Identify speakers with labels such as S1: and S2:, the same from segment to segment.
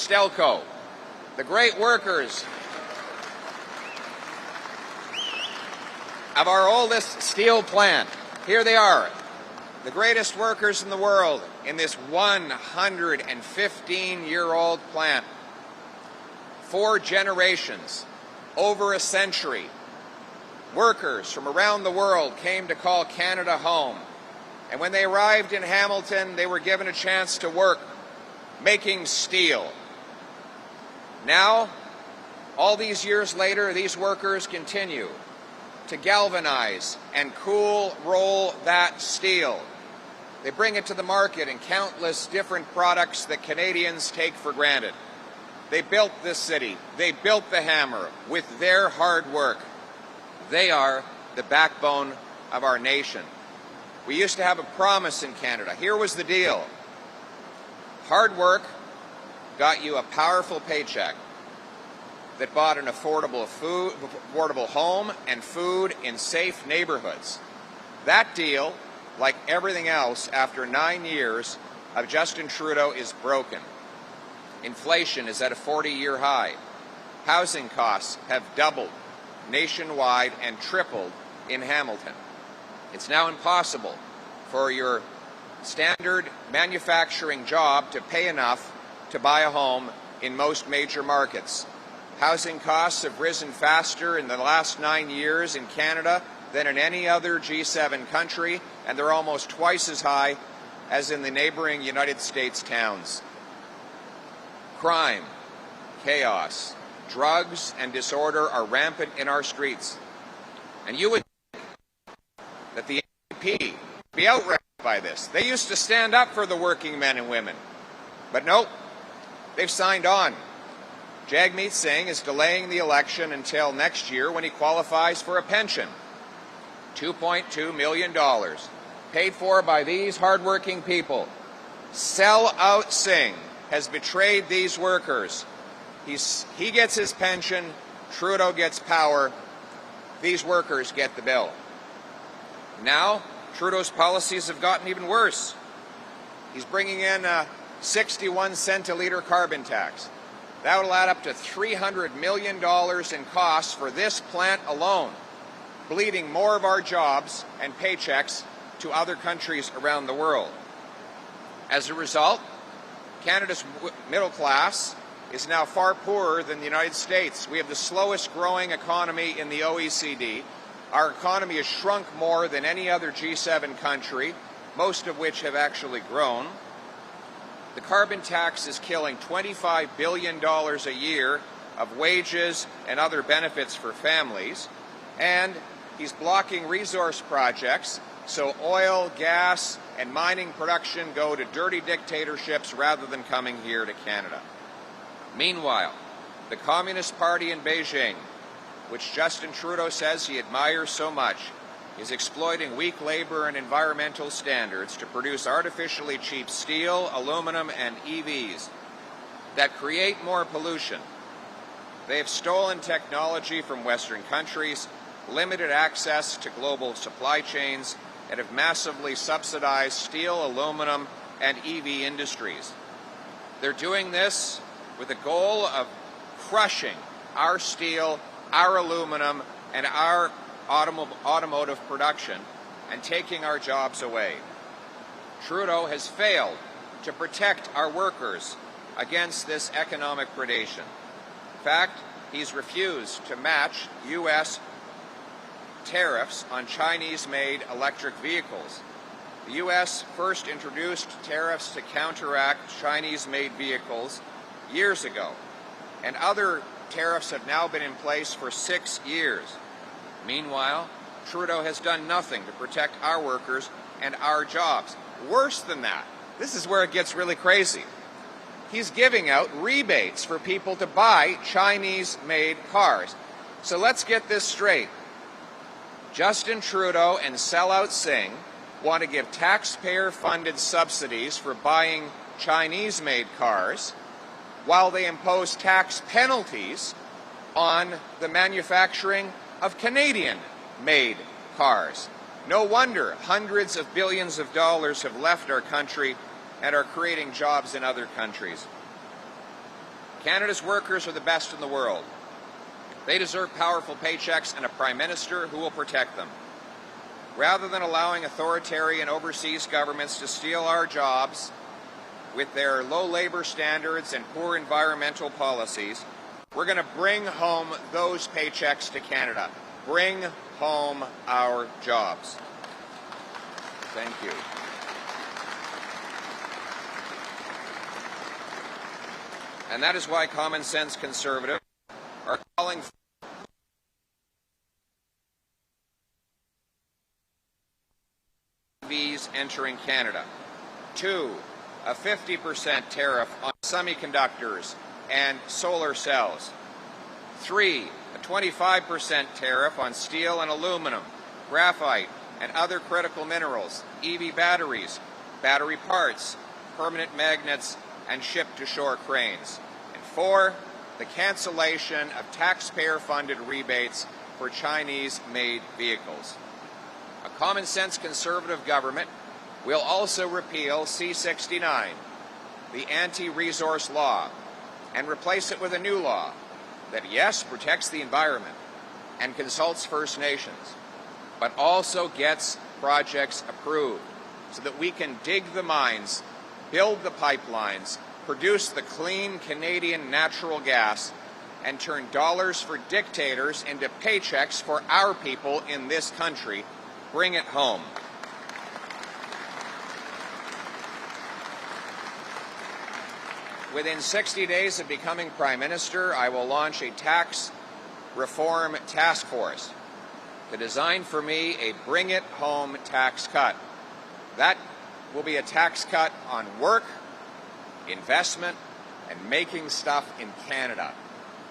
S1: Stelco, the great workers of our oldest steel plant. Here they are, the greatest workers in the world in this 115-year-old plant. 4 generations, over a century. Workers from around the world came to call Canada home. And when they arrived in Hamilton, they were given a chance to work making steel. Now, all these years later, these workers continue to galvanize and cool roll that steel. They bring it to the market in countless different products that Canadians take for granted. They built this city. They built the hammer with their hard work. They are the backbone of our nation. We used to have a promise in Canada. Here was the deal. Hard work got you a powerful paycheck that bought an affordable home and food in safe neighborhoods. That deal, like everything else after 9 years of Justin Trudeau, is broken. Inflation is at a 40-year high. Housing costs have doubled nationwide and tripled in Hamilton. It's now impossible for your standard manufacturing job to pay enough to buy a home in most major markets. Housing costs have risen faster in the last 9 years in Canada than in any other G7 country, and they're almost twice as high as in the neighboring United States towns. Crime, chaos, drugs, and disorder are rampant in our streets. And you would think that the NDP would be outraged by this. They used to stand up for the working men and women. But nope, they've signed on. Jagmeet Singh is delaying the election until next year when he qualifies for a pension. $2.2 million, paid for by these hardworking people. Sell-out Singh has betrayed these workers. He gets his pension, Trudeau gets power, these workers get the bill. Now, Trudeau's policies have gotten even worse. He's bringing in a 61 cent a litre carbon tax. That will add up to $300 million in costs for this plant alone, bleeding more of our jobs and paychecks to other countries around the world. As a result, Canada's middle class is now far poorer than the United States. We have the slowest growing economy in the OECD. Our economy has shrunk more than any other G7 country, most of which have actually grown. The carbon tax is killing $25 billion a year of wages and other benefits for families, and he's blocking resource projects so oil, gas, and mining production go to dirty dictatorships rather than coming here to Canada. Meanwhile, the Communist Party in Beijing, which Justin Trudeau says he admires so much, is exploiting weak labor and environmental standards to produce artificially cheap steel, aluminum, and EVs that create more pollution. They have stolen technology from Western countries, limited access to global supply chains, and have massively subsidized steel, aluminum, and EV industries. They're doing this with the goal of crushing our steel, our aluminum, and our automotive production and taking our jobs away. Trudeau has failed to protect our workers against this economic predation. In fact, he's refused to match U.S. tariffs on Chinese-made electric vehicles. The U.S. first introduced tariffs to counteract Chinese-made vehicles years ago, and other tariffs have now been in place for 6 years. Meanwhile, Trudeau has done nothing to protect our workers and our jobs. Worse than that, this is where it gets really crazy. He's giving out rebates for people to buy Chinese-made cars. So let's get this straight. Justin Trudeau and sellout Singh want to give taxpayer-funded subsidies for buying Chinese-made cars while they impose tax penalties on the manufacturing of Canadian-made cars. No wonder hundreds of billions of dollars have left our country and are creating jobs in other countries. Canada's workers are the best in the world. They deserve powerful paychecks and a Prime Minister who will protect them. Rather than allowing authoritarian overseas governments to steal our jobs with their low labor standards and poor environmental policies, we're going to bring home those paychecks to Canada. Bring home our jobs. Thank you. And that is why Common Sense Conservatives are calling for EVs entering Canada. 2, a 50% tariff on semiconductors and solar cells. 3, a 25% tariff on steel and aluminum, graphite, and other critical minerals, EV batteries, battery parts, permanent magnets, and ship-to-shore cranes. And 4, the cancellation of taxpayer-funded rebates for Chinese-made vehicles. A common-sense Conservative government will also repeal C-69, the anti-resource law, and replace it with a new law that, yes, protects the environment and consults First Nations, but also gets projects approved so that we can dig the mines, build the pipelines, produce the clean Canadian natural gas, and turn dollars for dictators into paychecks for our people in this country. Bring it home. Within 60 days of becoming Prime Minister, I will launch a tax reform task force to design for me a bring it home tax cut. That will be a tax cut on work, investment, and making stuff in Canada.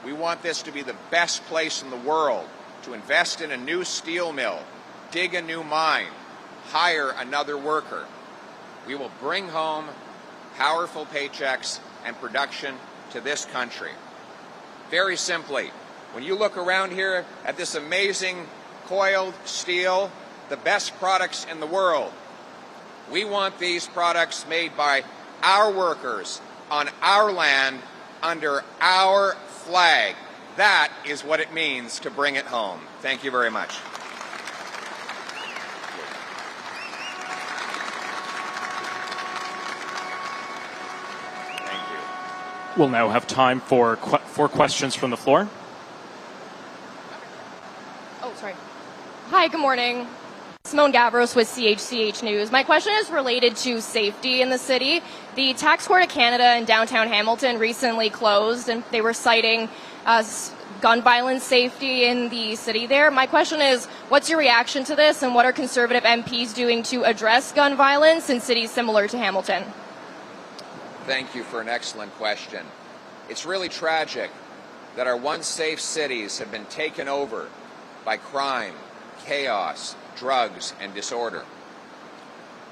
S1: We want this to be the best place in the world to invest in a new steel mill, dig a new mine, hire another worker. We will bring home powerful paychecks and production to this country. Very simply, when you look around here at this amazing coiled steel, the best products in the world, we want these products made by our workers on our land under our flag. That is what it means to bring it home. Thank you very much.
S2: We'll now have time for questions from the floor.
S3: Oh, sorry. Hi, good morning. Simone Gavros with CHCH News. My question is related to safety in the city. The Tax Court of Canada in downtown Hamilton recently closed, and they were citing gun violence safety in the city there. My question is, what's your reaction to this, and what are Conservative MPs doing to address gun violence in cities similar to Hamilton?
S1: Thank you for an excellent question. It's really tragic that our once safe cities have been taken over by crime, chaos, drugs, and disorder.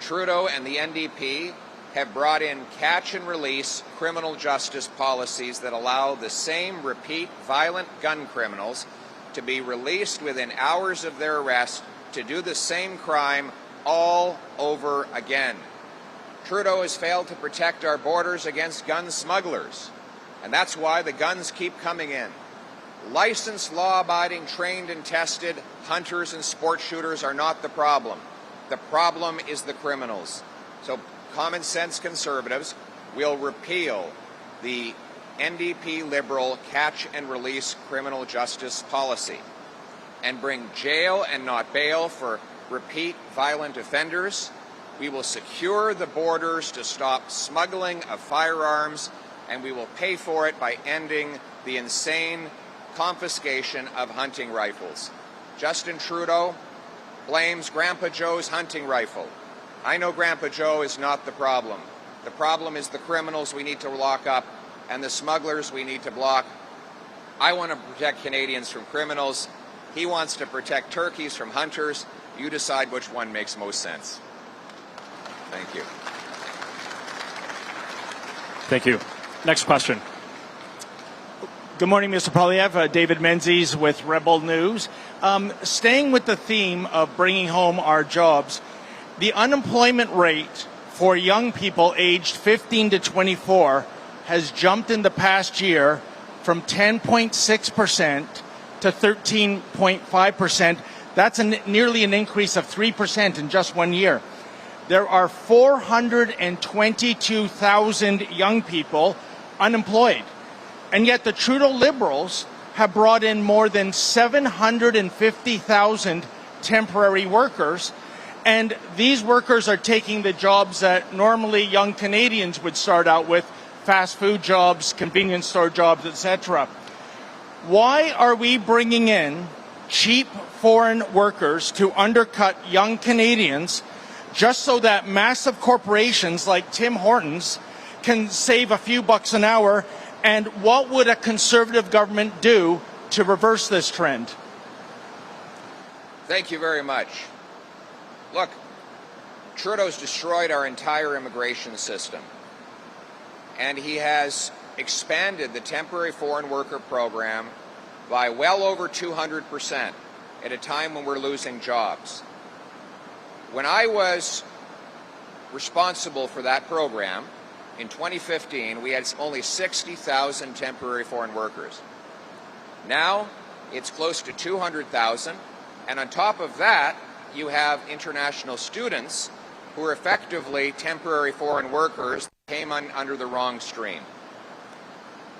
S1: Trudeau and the NDP have brought in catch-and-release criminal justice policies that allow the same repeat violent gun criminals to be released within hours of their arrest to do the same crime all over again. Trudeau has failed to protect our borders against gun smugglers, and that's why the guns keep coming in. Licensed, law-abiding, trained and tested hunters and sport shooters are not the problem. The problem is the criminals. So common sense Conservatives will repeal the NDP Liberal catch-and-release criminal justice policy and bring jail and not bail for repeat violent offenders. We will secure the borders to stop smuggling of firearms, and we will pay for it by ending the insane confiscation of hunting rifles. Justin Trudeau blames Grandpa Joe's hunting rifle. I know Grandpa Joe is not the problem. The problem is the criminals we need to lock up and the smugglers we need to block. I want to protect Canadians from criminals. He wants to protect turkeys from hunters. You decide which one makes most sense. Thank you.
S2: Thank you. Next question.
S4: Good morning, Mr. Poilievre. David Menzies with Rebel News. Staying with the theme of bringing home our jobs, the unemployment rate for young people aged 15 to 24 has jumped in the past year from 10.6% to 13.5%. That's nearly an increase of 3% in just 1 year. There are 422,000 young people unemployed. And yet the Trudeau Liberals have brought in more than 750,000 temporary workers. And these workers are taking the jobs that normally young Canadians would start out with, fast food jobs, convenience store jobs, etc. Why are we bringing in cheap foreign workers to undercut young Canadians just so that massive corporations like Tim Hortons can save a few bucks an hour? And what would a Conservative government do to reverse this trend?
S1: Thank you very much. Look, Trudeau's destroyed our entire immigration system, and he has expanded the temporary foreign worker program by well over 200% at a time when we're losing jobs. When I was responsible for that program in 2015, we had only 60,000 temporary foreign workers. Now it's close to 200,000, and on top of that, you have international students who are effectively temporary foreign workers that came under the wrong stream.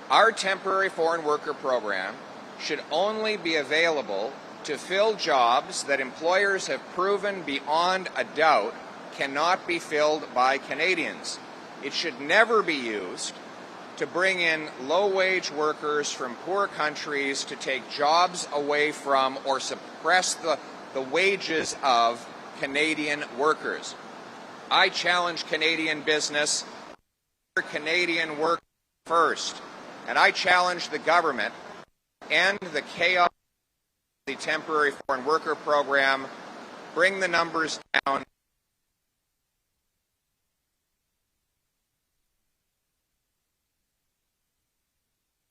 S1: Our temporary foreign worker program should only be available to fill jobs that employers have proven beyond a doubt cannot be filled by Canadians. It should never be used to bring in low-wage workers from poor countries to take jobs away from or suppress the wages of Canadian workers. I challenge Canadian business, Canadian work first, and I challenge the government to end the chaos of the temporary foreign worker program, bring the numbers down,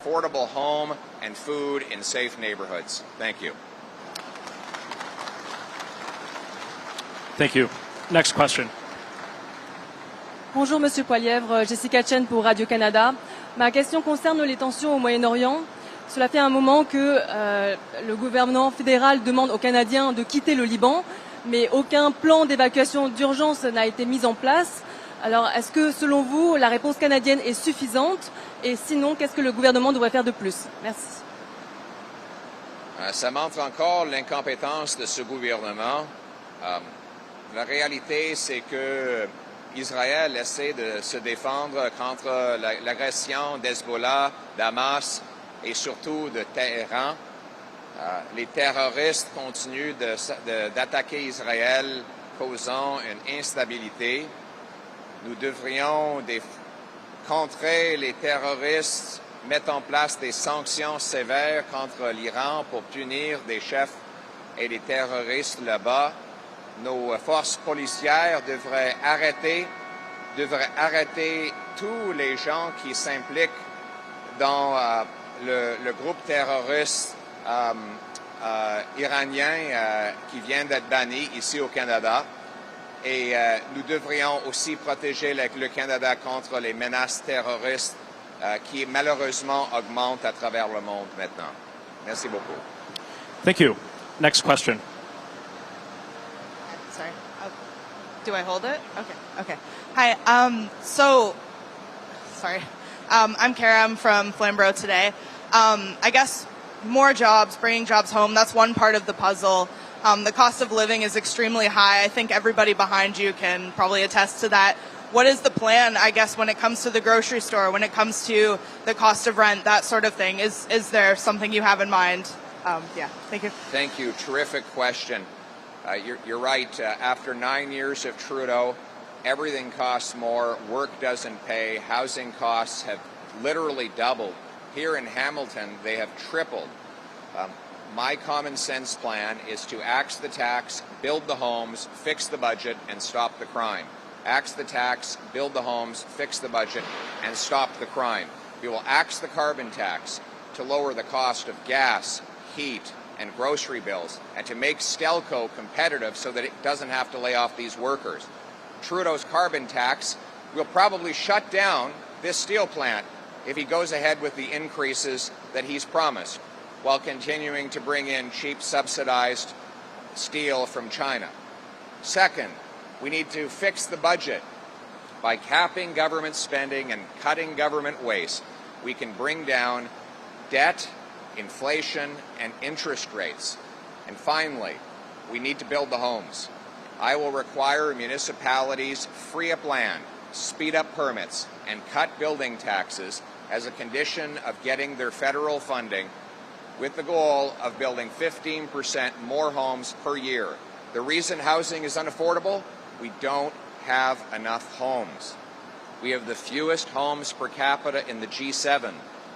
S1: affordable home and food in safe neighborhoods. Thank you.
S2: Thank you. Next question.
S5: Bonjour Monsieur Poilièvre, Jessica Chen pour Radio-Canada. Ma question concerne les tensions au Moyen-Orient. Cela fait un moment que le gouvernement fédéral demande aux Canadiens de quitter le Liban, mais aucun plan d'évacuation d'urgence n'a été mis en place. Alors, est-ce que, selon vous, la réponse canadienne est suffisante? Et sinon, qu'est-ce que le gouvernement devrait faire de plus? Merci.
S1: Ça montre encore l'incompétence de ce gouvernement. La réalité, c'est que Israël essaie de se défendre contre l'agression d'Hezbollah, d'Hamas et surtout de Téhéran. Les terroristes continuent d'attaquer Israël, causant une instabilité. Nous devrions contrer les terroristes, mettre en place des sanctions sévères contre l'Iran pour punir des chefs et des terroristes là-bas. Nos forces policières devraient arrêter tous les gens qui s'impliquent dans le groupe terroriste iranien qui vient d'être banni ici au Canada. Et nous devrions aussi protéger le Canada contre les menaces terroristes qui malheureusement augmentent à travers le monde maintenant. Merci beaucoup.
S2: Thank you. Next question.
S6: Sorry. Do I hold it? Okay. Hi. Sorry. I'm Kara. I'm from Flamborough today. I guess more jobs, bringing jobs home, that's one part of the puzzle. The cost of living is extremely high. I think everybody behind you can probably attest to that. What is the plan, I guess, when it comes to the grocery store, when it comes to the cost of rent, that sort of thing? Is there something you have in mind? Yeah, thank you.
S1: Thank you. Terrific question. You're right. After 9 years of Trudeau, everything costs more. Work doesn't pay. Housing costs have literally doubled. Here in Hamilton, they have tripled. My common sense plan is to axe the tax, build the homes, fix the budget, and stop the crime. Axe the tax, build the homes, fix the budget, and stop the crime. We will axe the carbon tax to lower the cost of gas, heat, and grocery bills, and to make Stelco competitive so that it doesn't have to lay off these workers. Trudeau's carbon tax will probably shut down this steel plant if he goes ahead with the increases that he's promised, while continuing to bring in cheap subsidized steel from China. Second, we need to fix the budget. By capping government spending and cutting government waste, we can bring down debt, inflation, and interest rates. And finally, we need to build the homes. I will require municipalities free up land, speed up permits, and cut building taxes as a condition of getting their federal funding, with the goal of building 15% more homes per year. The reason housing is unaffordable? We don't have enough homes. We have the fewest homes per capita in the G7,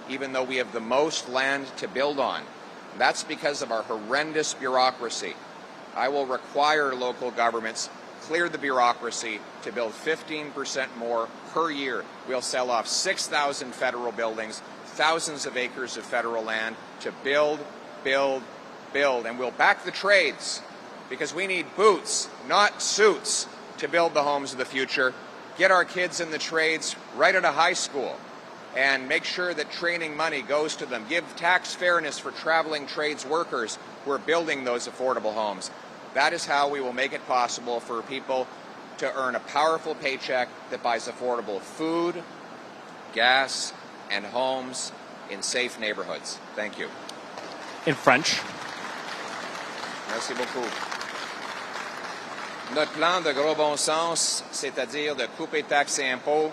S1: even though we have the most land to build on. That's because of our horrendous bureaucracy. I will require local governments clear the bureaucracy to build 15% more per year. We'll sell off 6,000 federal buildings, thousands of acres of federal land to build, build, build. And we'll back the trades, because we need boots, not suits, to build the homes of the future. Get our kids in the trades right out of high school and make sure that training money goes to them. Give tax fairness for traveling trades workers who are building those affordable homes. That is how we will make it possible for people to earn a powerful paycheck that buys affordable food, gas, and homes in safe neighborhoods. Thank you.
S2: In French.
S1: Merci beaucoup. Notre plan de gros bon sens, c'est-à-dire de couper taxes et impôts,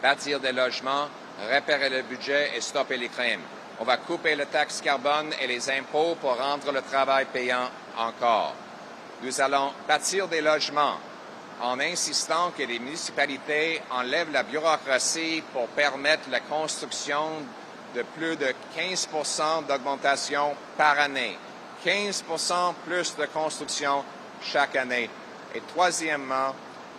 S1: bâtir des logements, repérer le budget et stopper les crimes. On va couper les taxes carbone et les impôts pour rendre le travail payant encore. Nous allons bâtir des logements en insistant que les municipalités enlèvent la bureaucratie pour permettre la construction de plus de 15% d'augmentation par année. 15% plus de construction chaque année. Et troisièmement,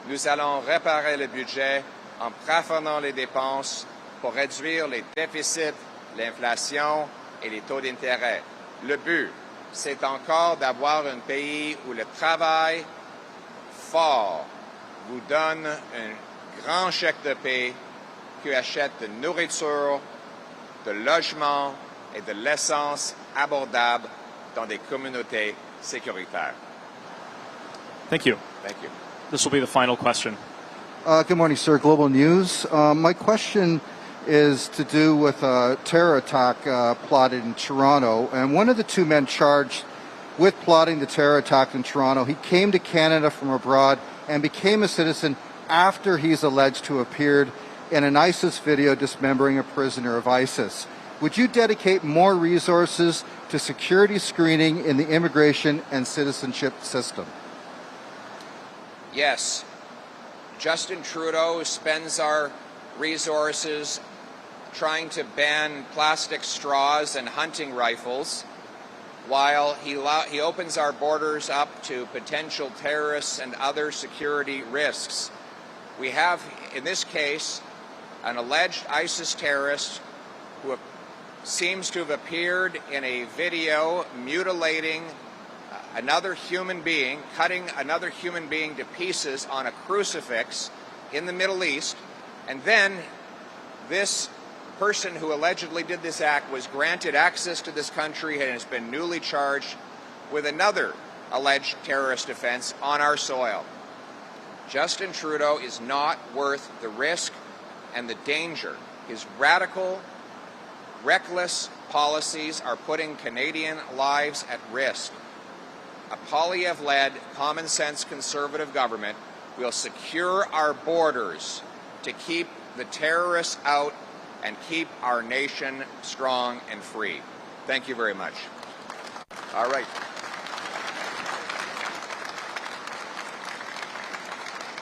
S1: nous allons réparer le budget en plafonnant les dépenses pour réduire les déficits, l'inflation et les taux d'intérêt. Le but, c'est encore d'avoir un pays où le travail fort vous donne un grand chèque de paie qui achète de nourriture, de logement et de l'essence abordable dans des communautés sécuritaires.
S2: Thank you.
S1: Thank you.
S2: This will be the final question.
S7: Good morning, sir. Global News. My question is to do with a terror attack plotted in Toronto. And one of the two men charged with plotting the terror attack in Toronto, he came to Canada from abroad and became a citizen after he's alleged to have appeared in an ISIS video dismembering a prisoner of ISIS. Would you dedicate more resources to security screening in the immigration and citizenship system?
S1: Yes. Justin Trudeau spends our resources trying to ban plastic straws and hunting rifles, while he opens our borders up to potential terrorists and other security risks. We have, in this case, an alleged ISIS terrorist who seems to have appeared in a video mutilating another human being, cutting another human being to pieces on a crucifix in the Middle East, and then this person who allegedly did this act was granted access to this country and has been newly charged with another alleged terrorist offense on our soil. Justin Trudeau is not worth the risk and the danger. His radical, reckless policies are putting Canadian lives at risk. A Poilievre-led, common-sense Conservative government will secure our borders to keep the terrorists out and keep our nation strong and free. Thank you very much. All right.